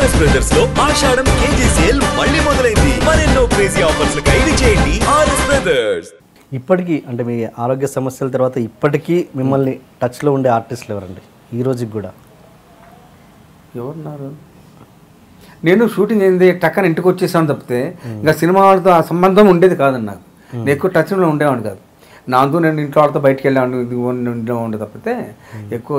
RS brothers లో ఆషాఢం KG sale మళ్ళీ మొదలైంది. మరెన్నో క్రేజీ ఆఫర్స్ ఖైదీ చేయండి ఆర్ఎస్ బ్రదర్స్. ఇప్పటికీ అంటే మీ ఆరోగ్య సమస్యల తర్వాత ఇప్పటికీ మిమ్మల్ని టచ్లో ఉండే ఆర్టిస్టులు ఎవరండి ఈ రోజుకి కూడా? ఎవరున్నారు? నేను షూటింగ్ అయింది టక్కన ఇంటికి వచ్చేసాను తప్పితే ఇంకా సినిమా వాళ్ళతో ఆ సంబంధం ఉండేది కాదండి. నాకు నేను ఎక్కువ టచ్లో ఉండేవాడిని కాదు. నాతో నేను ఇంట్లో వాళ్ళతో బయటికి వెళ్ళాను ఉండేవాడిని తప్పితే ఎక్కువ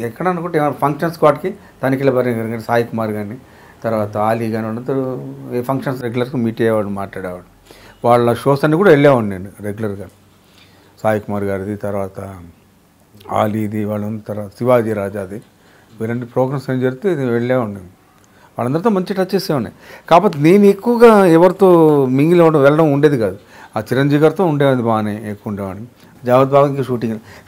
ఎక్కడ అనుకుంటే ఫంక్షన్స్ వాటికి తనిఖీల భరణి గారు, సాయి కుమార్ కానీ, తర్వాత ఆలీ కానీ అందరూ ఏ ఫంక్షన్స్ రెగ్యులర్గా మీట్ అయ్యేవాడు, మాట్లాడేవాడు. వాళ్ళ షోస్ అన్నీ కూడా వెళ్ళేవాడిని నేను రెగ్యులర్గా. సాయి కుమార్ గారిది, తర్వాత ఆలీది, వాళ్ళందరూ, తర్వాత శివాజీ రాజాది, వీరంటి ప్రోగ్రామ్స్ ఏం జరిగితే ఇది వెళ్ళేవాడిని. వాళ్ళందరితో మంచి టచ్ చేసేవాడిని. కాకపోతే నేను ఎక్కువగా ఎవరితో మింగిలి వెళ్ళడం ఉండేది కాదు. ఆ చిరంజీవి గారితో ఉండేది బాగానే ఎక్కువ ఉండేవాడిని. జావద్ బాబుకి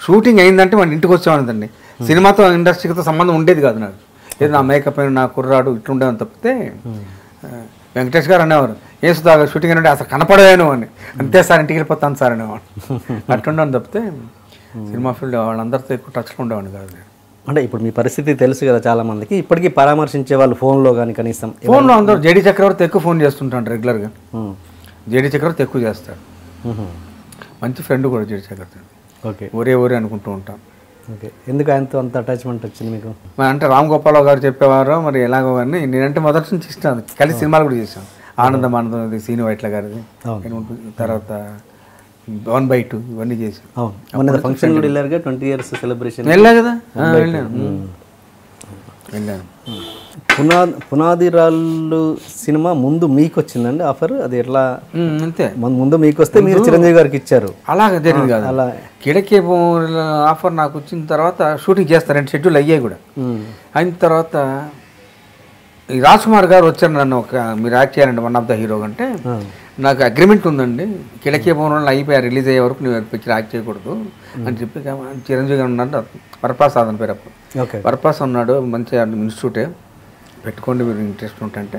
షూటింగ్ అయిందంటే మన ఇంటికి వచ్చేవాడిదండి. సినిమాతో ఇండస్ట్రీతో సంబంధం ఉండేది కాదు నాకు. ఏదో నా మేకప్ అయిన నా కుర్రాడు ఇట్లుండేవని తప్పితే వెంకటేష్ గారు అనేవారు, ఏ సుధా షూటింగ్ అంటే అసలు కనపడవేను అని. అంతే సార్, ఇంటికి వెళ్ళిపోతాను సార్ అనేవాడు. అట్లుండేవాడిని తప్పితే సినిమా ఫీల్డ్ వాళ్ళందరితో ఎక్కువ టచ్లో ఉండేవాడిని కాదు. అంటే ఇప్పుడు మీ పరిస్థితి తెలుసు కదా చాలా మందికి, ఇప్పటికీ పరామర్శించే వాళ్ళు ఫోన్లో కానీ కనీసం? ఫోన్లో అందరూ జేడీ చక్రవర్తి ఎక్కువ ఫోన్ చేస్తుంటాను రెగ్యులర్గా. జేడీ చక్రవర్తి ఎక్కువ చేస్తాడు, మంచి ఫ్రెండ్ కూడా జేడీ చక్రవర్తి. ఓకే, ఒరే అనుకుంటూ ఉంటాం. ఓకే, ఎందుకు ఆయనతో అంత అటాచ్మెంట్ వచ్చింది మీకు? అంటే రామ్ గోపాలరావు గారు చెప్పేవారు మరి ఎలాగో కానీ నేనంటే మొదటి నుంచి ఇష్టం. కలిసి సినిమాలు కూడా చేశాను. ఆనందం సీను వైట్ల గారిది, తర్వాత 1/2 ఇవన్నీ చేశాను. ఫంక్షన్ కూడా వెళ్ళారు, 20 years సెలబ్రేషన్ వెళ్ళా కదా, వెళ్ళాను. పునాది రాళ్ళు సినిమా ముందు మీకు వచ్చిందండి ఆఫర్? అది ఎట్లా? అంతే, ముందు మీకు వస్తే మీరు చిరంజీవి గారికి ఇచ్చారు? అలాగే జరిగింది కాదు. అలా కిడకే ఆఫర్ నాకు వచ్చిన తర్వాత షూటింగ్ చేస్తారు, 2 షెడ్యూల్ అయ్యాయి కూడా. అయిన తర్వాత ఈ రాజ్ కుమార్ గారు వచ్చారు, నన్ను మీరు యాక్ట్ చేయాలంటే వన్ ఆఫ్ ద హీరో అంటే, నాకు అగ్రిమెంట్ ఉందండి, కిడకే భవనంలో అయిపోయారు, రిలీజ్ అయ్యే వరకు నువ్వు పిక్చర్ యాక్ట్ చేయకూడదు అని చెప్పి చిరంజీవి గారు ఉన్నాడు. వరప్రసాద్ అని పేరు అప్పుడు. వరప్రసాద్ ఉన్నాడు, మంచి ఇన్స్టిట్యూటే పెట్టుకోండి మీరు ఇంట్రెస్ట్ ఉంటే.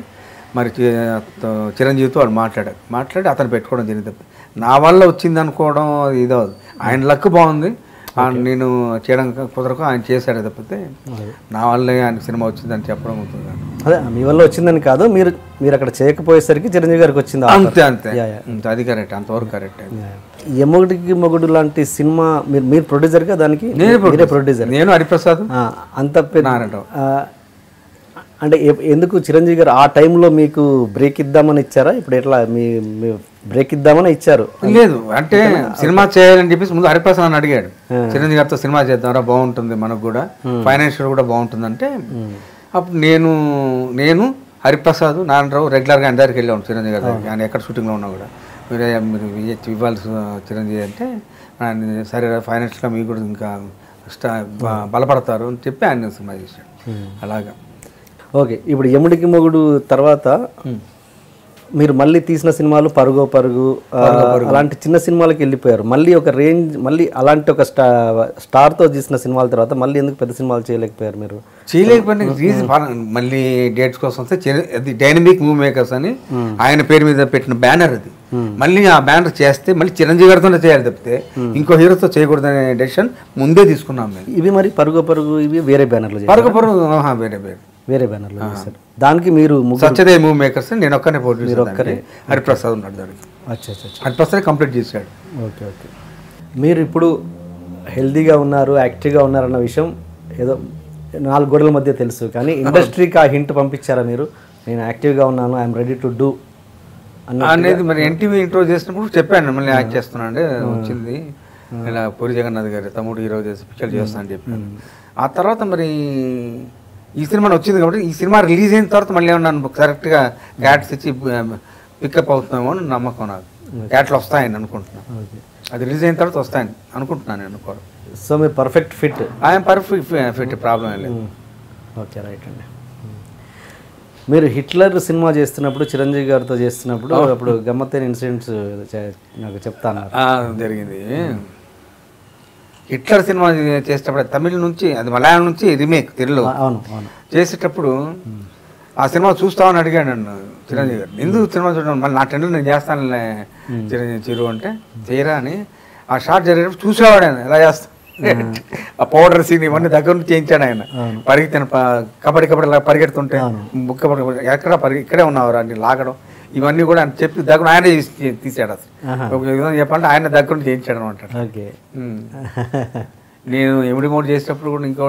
మరి చిరంజీవితో వాళ్ళు మాట్లాడి అతను పెట్టుకోవడం జరిగింది. నా వల్ల వచ్చింది అనుకోవడం ఇదో, ఆయన లక్ బాగుంది, నేను చేయడం కుదరకు ఆయన చేశాడు తప్పితే నా వల్లే ఆయన సినిమా వచ్చిందని చెప్పడం అవుతుంది. అదే మీ వల్ల వచ్చిందని కాదు, మీరు అక్కడ చేయకపోయేసరికి చిరంజీవి గారికి వచ్చింది. అంతే, అది కరెక్ట్, అంతవరకు కరెక్ట్. ఎమ్మొగుడికి మొగుడు లాంటి సినిమా మీరు ప్రొడ్యూసర్గా దానికి? ప్రొడ్యూసర్ నేను, హరిప్రసాద్ అంత పెద్ద. అంటే ఎందుకు చిరంజీవి గారు ఆ టైంలో మీకు బ్రేక్ ఇద్దామని ఇచ్చారా? ఇప్పుడు ఎట్లా మీ బ్రేక్ ఇద్దామని ఇచ్చారు? లేదు, అంటే సినిమా చేయాలని చెప్పేసి ముందు హరిప్రసాద్ అని అడిగాడు, చిరంజీవి గారితో సినిమా చేద్దాంరా బాగుంటుంది, మనకు కూడా ఫైనాన్షియల్ కూడా బాగుంటుంది అంటే, అప్పుడు నేను హరిప్రసాద్, నారాయణరావు రెగ్యులర్గా ఆయన దగ్గరికి వెళ్ళాము చిరంజీవి గారి దగ్గరికి. ఆయన ఎక్కడ షూటింగ్లో ఉన్నా కూడా మీరు ఇవ్వాలి చిరంజీవి అంటే, ఆయన సరే ఫైనాన్షియల్గా మీకు కూడా ఇంకా బలపడతారు అని చెప్పి ఆయన సినిమా చేశాడు. అలాగా. ఓకే, ఇప్పుడు యముడికి మొగుడు తర్వాత మీరు మళ్ళీ తీసిన సినిమాలు పరుగు అలాంటి చిన్న సినిమాలకు వెళ్ళిపోయారు. మళ్ళీ ఒక రేంజ్, మళ్ళీ అలాంటి ఒక స్టార్తో తీసిన సినిమాల తర్వాత మళ్ళీ ఎందుకు పెద్ద సినిమాలు చేయలేకపోయారు మీరు? చేయలేకపోయిన రీజన్ మళ్ళీ డేట్స్ కోసం వస్తే అది డైనమిక్ మూవీ మేకర్స్ అని ఆయన పేరు మీద పెట్టిన బ్యానర్ అది. మళ్ళీ ఆ బ్యానర్ చేస్తే మళ్ళీ చిరంజీవి గారితోనే చేయాలి తప్పితే ఇంకో హీరోతో చేయకూడదనే డెసిషన్ ముందే తీసుకున్నాం మేము. ఇవి మరి పరుగు ఇవి వేరే బ్యానర్లు? వేరే బ్యానర్లో చేశారు. దానికి మీరు సత్యదేవ్ మూవీ మేకర్స్, నేను ఒక్కనే ఒక్కరే, హరిప్రసాద్ ఉన్నాడు దానికి. హరిప్రసాద్ కంప్లీట్ చేశాడు. ఓకే, మీరు ఇప్పుడు హెల్తీగా ఉన్నారు, యాక్టివ్గా ఉన్నారన్న విషయం ఏదో 4 గోడల మధ్య తెలుసు, కానీ ఇండస్ట్రీకి ఆ హింట్ పంపించారా మీరు? నేను యాక్టివ్గా ఉన్నాను, ఐఎమ్ రెడీ టు డూ అనేది. మరి ఎన్టీవీ ఇంట్రో చేసినప్పుడు చెప్పాను, మళ్ళీ యాక్ట్ చేస్తున్నాండి, వచ్చింది ఇలా పూరి జగన్నాథ్ గారి తమ్ముడు హీరో చేసి పిక్చర్ చేస్తాను అని చెప్పాను. ఆ తర్వాత మరి ఈ సినిమా వచ్చింది కాబట్టి ఈ సినిమా రిలీజ్ అయిన తర్వాత మళ్ళీ ఏమన్నా కరెక్ట్గా క్యాట్స్ ఇచ్చి పికప్ అవుతున్నామో అని నమ్మకం నాకు. క్యాట్లు వస్తాయని అనుకుంటున్నాను, అది రిలీజ్ అయిన తర్వాత వస్తాయని అనుకుంటున్నాను నేను కూడా. సో మీరు perfect fit? I'm perfect fit, problem ఏం లేదు. ఓకే, రైట్ అండి. మీరు హిట్లర్ సినిమా చేస్తున్నప్పుడు, చిరంజీవి గారితో చేస్తున్నప్పుడు అప్పుడు గమ్మత్తైన ఇన్సిడెంట్స్ నాకు చెప్తాను. జరిగింది. హిట్లర్ సినిమా చేసేటప్పుడు తమిళ నుంచి, అది మలయాళం నుంచి రీమేక్ తెలుగులో చేసేటప్పుడు ఆ సినిమా చూస్తామని అడిగాడు నన్ను చిరంజీవి గారు. ఎందుకు సినిమా చూడడం, మళ్ళీ నా టెండర్ నేను చేస్తానులే చిరంజీవి చిరు అంటే, చేయరా అని. ఆ షార్ట్ జరిగేటప్పుడు చూసేవాడు ఆయన ఎలా చేస్తా ఆ పౌడర్ సీన్ ఇవన్నీ దగ్గర నుంచి చేయించాడు ఆయన. పరిగెత్తాను కబడ్డీ పరిగెడుతుంటే ఎక్కడ ఇక్కడే ఉన్నవారు అన్ని లాగడం ఇవన్నీ కూడా ఆయన చెప్పి దగ్గర ఆయన తీసాడు. అసలు చెప్పాలంటే ఆయన దగ్గర నుంచి చేయించాడు అనమాట. నేను ఎమిడి మోడ్ చేసేటప్పుడు కూడా ఇంకో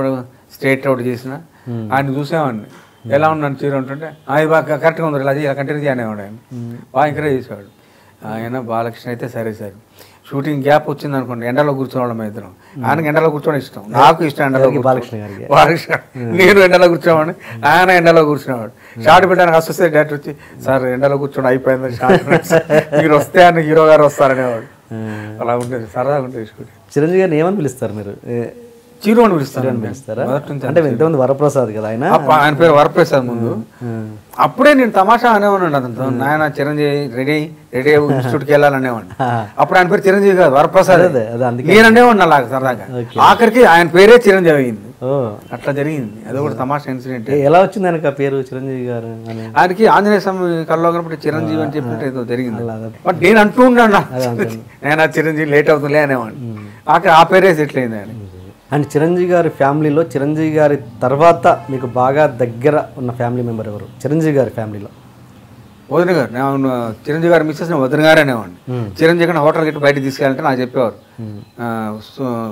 స్ట్రేట్ అవుట్ చేసిన ఆయన చూసేవాడిని. ఎలా ఉన్నాను చీర ఉంటుంటే అది బాగా కరెక్ట్గా ఉంది, ఇలా కంటిన్యూ చేయనేవాడు ఆయన. బాగా ఎంకరేజ్ చేసేవాడు ఆయన. బాలకృష్ణ అయితే సరే సార్ షూటింగ్ గ్యాప్ వచ్చింది అనుకోండి, ఎండలో కూర్చోవడం ఇద్దరం. ఆయనకి ఎండలో కూర్చోవడం ఇష్టం, నాకు ఇష్టం ఎండలో. బాలకృష్ణ నేను ఎండలో కూర్చోవాడిని, ఆయన ఎండలో కూర్చునేవాడు. షార్ట్ పెట్టడానికి అసోసియేట్ డైరెక్టర్ వచ్చి సార్ ఎండలో కూర్చోండి అయిపోయింది షార్ట్, మీరు వస్తే ఆయన హీరో గారు వస్తారనేవాడు. అలా ఉండేది, సరదాగా ఉండేది షూటింగ్. చిరంజీవి గారిని ఏమని పిలుస్తారు మీరు? చిరు అని పిలుస్తారా? అంటే ఇంతమంది వరప్రసాద్ కదా ఆయన, ఆయన పేరు వరప్రసాద్ ముందు. అప్పుడే నేను తమాషా అనేవాడిని అతనితో, నాయన చిరంజీవి రెడీ ఇన్స్టిట్యూట్కి వెళ్ళాలనేవాడిని. అప్పుడు ఆయన పేరు చిరంజీవి కాదు వరప్రసాద్. నేను అనేవాడిని అలాగ సరదాగా. ఆఖరికి ఆయన పేరే చిరంజీవి అయింది. అట్లా జరిగింది. అది కూడా తమాషా ఇన్సిడెంట్. ఎలా వచ్చింది ఆయనకి ఆ పేరు చిరంజీవి గారు? ఆయనకి ఆంజనేయ స్వామి కల్లో కాబట్టి చిరంజీవి అని చెప్పినట్టు ఏదో జరిగింది. బట్ నేను అంటూ ఉన్నాను నేను చిరంజీవి లేట్ అవుతుందిలే అనేవాడిని. ఆఖరి ఆ పేరే సెటిల్ అయింది ఆయన. అండ్ చిరంజీవి గారి ఫ్యామిలీలో చిరంజీవి గారి తర్వాత మీకు బాగా దగ్గర ఉన్న ఫ్యామిలీ మెంబర్ ఎవరు చిరంజీవి గారి ఫ్యామిలీలో? వదిన గారు. నేను చిరంజీవి గారి మిస్సెస్ వదిన గారు అనేవాడిని. చిరంజీవి గారిని హోటల్ గట్టి బయటకు తీసుకెళ్ళాలంటే నాకు చెప్పేవారు,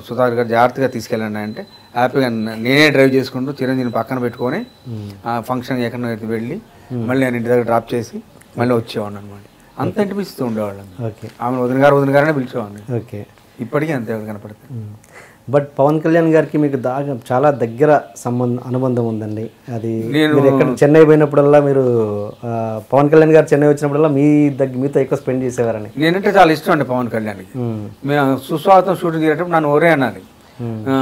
సుధాకర్ గారు జాగ్రత్తగా తీసుకెళ్ళండి అంటే హ్యాపీగా నేనే డ్రైవ్ చేసుకుంటూ చిరంజీవిని పక్కన పెట్టుకొని ఆ ఫంక్షన్ ఎక్కడికి వెళ్ళి మళ్ళీ నేను ఇంటి దగ్గర డ్రాప్ చేసి మళ్ళీ వచ్చేవాడిని అనమాట. అంత ఇంటిపిస్తూ ఉండేవాళ్ళం. ఆమె వదిన గారనే పిలిచేవాడిని. ఓకే, ఇప్పటికీ అంతే కనపడుతుంది. బట్ పవన్ కళ్యాణ్ గారికి మీకు చాలా దగ్గర అనుబంధం ఉందండి. అది మీరు ఎక్కడ చెన్నై పోయినప్పుడల్లా మీరు పవన్ కళ్యాణ్ గారు చెన్నై వచ్చినప్పుడల్లా మీతో ఎక్కువ స్పెండ్ చేసేవారని. నేనంటే చాలా ఇష్టం అండి పవన్ కళ్యాణ్కి. మేము సుస్వాగతం షూటింగ్ చేసేటప్పుడు నన్ను ఒరే అనాలి.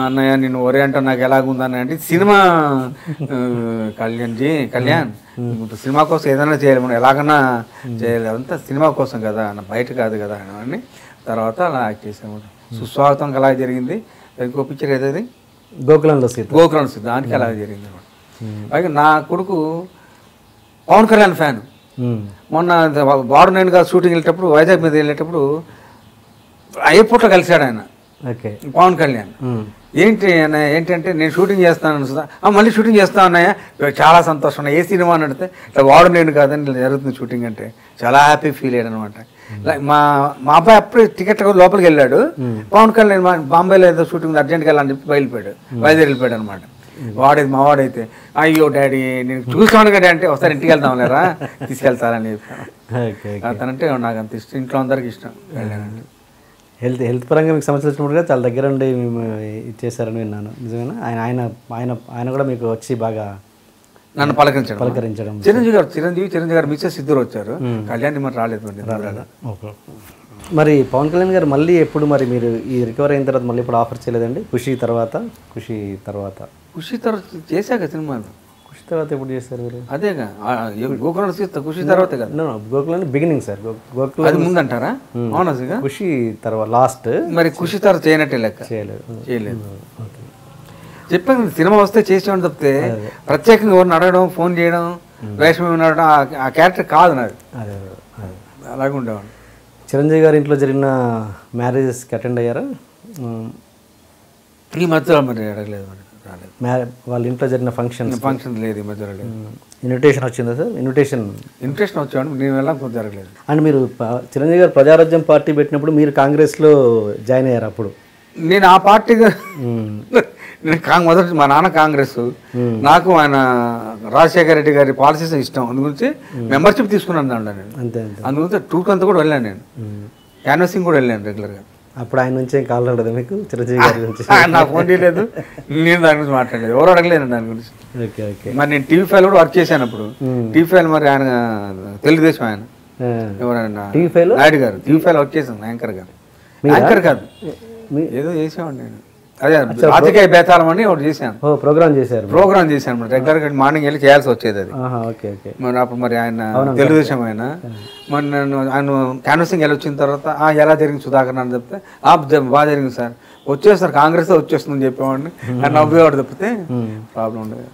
అన్నయ్య నిన్ను ఒరే అంటే నాకు ఎలాగుందని అంటే సినిమా కళ్యాణ్ సినిమా కోసం ఏదైనా చేయాలి, మనం ఎలాగన్నా చేయాలి, అంతా సినిమా కోసం కదా అన్న, బయట కాదు కదా అని. తర్వాత అలా యాక్ట్ చేసాము. సుస్వాగతం అలా జరిగింది. ఇంకో పిక్చర్ ఏదది గోకులంలో సీత, దానికి అలా జరిగింది అనమాట. పైగా నా కొడుకు పవన్ కళ్యాణ్ ఫ్యాన్. మొన్న వాడు నేను కాదు షూటింగ్ వెళ్ళేటప్పుడు వైజాగ్ మీద వెళ్ళేటప్పుడు ఎయిర్పోర్ట్లో కలిశాడు ఆయన పవన్ కళ్యాణ్. ఏంటంటే నేను షూటింగ్ చేస్తాను, మళ్ళీ షూటింగ్ చేస్తా ఉన్నాయా, చాలా సంతోషం, ఏ సినిమా అని అడిగితే వాడు నేను కాదని జరుగుతుంది షూటింగ్ అంటే చాలా హ్యాపీ ఫీల్ అయ్యాడు అనమాట. మా అబ్బాయి అప్పుడు టికెట్ లోపలికి వెళ్ళాడు, పవన్ కళ్యాణ్ బాంబేలో ఏదో షూటింగ్ అర్జెంట్గా వెళ్ళాలని చెప్పి వైజాగ్ వెళ్ళిపోయాడు అనమాట. మా వాడైతే అయ్యో డాడీ నేను చూస్తాను కదా అంటే ఒకసారి ఇంటికి వెళ్తాం లేరా తీసుకెళ్తారని చెప్పాను. అతనంటే నాకు అంత ఇష్టం, ఇంట్లో అందరికి ఇష్టం. హెల్త్ పరంగా మీకు సమస్య వచ్చినప్పుడు చాలా దగ్గర ఉండి మేము ఇచ్చేసారని విన్నాను, నిజమేనా? ఆయన కూడా మీకు వచ్చి బాగా నన్ను పలకరించడం. చిరంజీవి గారు మిస్సెస్ ఇద్దరు వచ్చారు, కళ్యాణ్ మరి రాలేదు. మరి పవన్ కళ్యాణ్ గారు మళ్ళీ ఎప్పుడు మరి మీరు ఈ రికవర్ అయిన తర్వాత మళ్ళీ ఇప్పుడు ఆఫర్ చేయలేదండి? ఖుషి తర్వాత చేశాక సినిమాలు. ఖుషి తర్వాత ఎప్పుడు చేశారు మీరు? అదేగా గోకులం ఖుషి తర్వాత కదా. గోకులం బిగినింగ్ సార్, గోకులం అది ముందంటారా? అవునా ఖుషి తర్వాత లాస్ట్. మరి ఖుషి తర్వాత చేయనట్టే లెక్క. చేయలేదు. చెప్పాను సినిమా వస్తే చేసేవాడిని తప్పితే ప్రత్యేకంగా ఎవరిని అడగడం, ఫోన్ చేయడం, వేషం అడగడం ఆ క్యారెక్టర్ కాదు నాది. అలాగే ఉండేవాడు. చిరంజీవి గారి ఇంట్లో జరిగిన మ్యారేజెస్కి అటెండ్ అయ్యారా? ఈ మధ్యలో మరి అడగలేదు, రాలేదు. వాళ్ళ ఇంట్లో జరిగిన ఫంక్షన్ లేదు, ఈ మధ్యలో లేదు. ఇన్విటేషన్ వచ్చిందా సార్? ఇన్విటేషన్ వచ్చాడు, నేను వెళ్ళాం కొంచెం జరగలేదు. అండ్ మీరు చిరంజీవి గారు ప్రజారాజ్యం పార్టీ పెట్టినప్పుడు మీరు కాంగ్రెస్లో జాయిన్ అయ్యారు. అప్పుడు నేను ఆ పార్టీగా మొదటి మా నాన్న కాంగ్రెస్, నాకు ఆయన రాజశేఖర రెడ్డి గారి పాలసీస్ ఇష్టం, అందుగురించి మెంబర్షిప్ తీసుకున్నాను దాంట్లో నేను. అందుగురించి టూర్ అంతా కూడా వెళ్ళాను, నేను క్యాన్వసింగ్ కూడా వెళ్ళాను రెగ్యులర్గా. అప్పుడు ఆయన నుంచి ఏం కాల్ రాలేదు మీకు చిరంజీవి గారి గురించి? నాకు ఫోన్ చేయలేదు, నేను దాని గురించి మాట్లాడలేదు, ఎవరు అడగలేదు దాని గురించి. మరి నేను TV5 కూడా వర్క్ చేశాను అప్పుడు. TV5 మరి ఆయన తెలుగుదేశం ఆయన ఎవరైనా నాయుడు గారు TV5 వర్క్ చేశాను యాంకర్ కాదు ఏదో చేసేవాడిని నేను. అదే రాజకీయ బేతాళం అని ఒకటి చేశాను, ప్రోగ్రామ్ చేశాను రెగ్యులర్గా మార్నింగ్ వెళ్ళి చేయాల్సి వచ్చేది అది. మరి అప్పుడు మరి ఆయన తెలుగుదేశం ఆయన మరి ఆయన క్యాన్వసింగ్ వెళ్ళి వచ్చిన తర్వాత ఎలా జరిగింది సుధాకర్ అని చెప్తే బాగా జరిగింది సార్, వచ్చేస్తారు కాంగ్రెస్ వచ్చేస్తుందని చెప్పేవాడిని. ఆయన నవ్వేవాడు తప్పితే ప్రాబ్లం ఉండేది.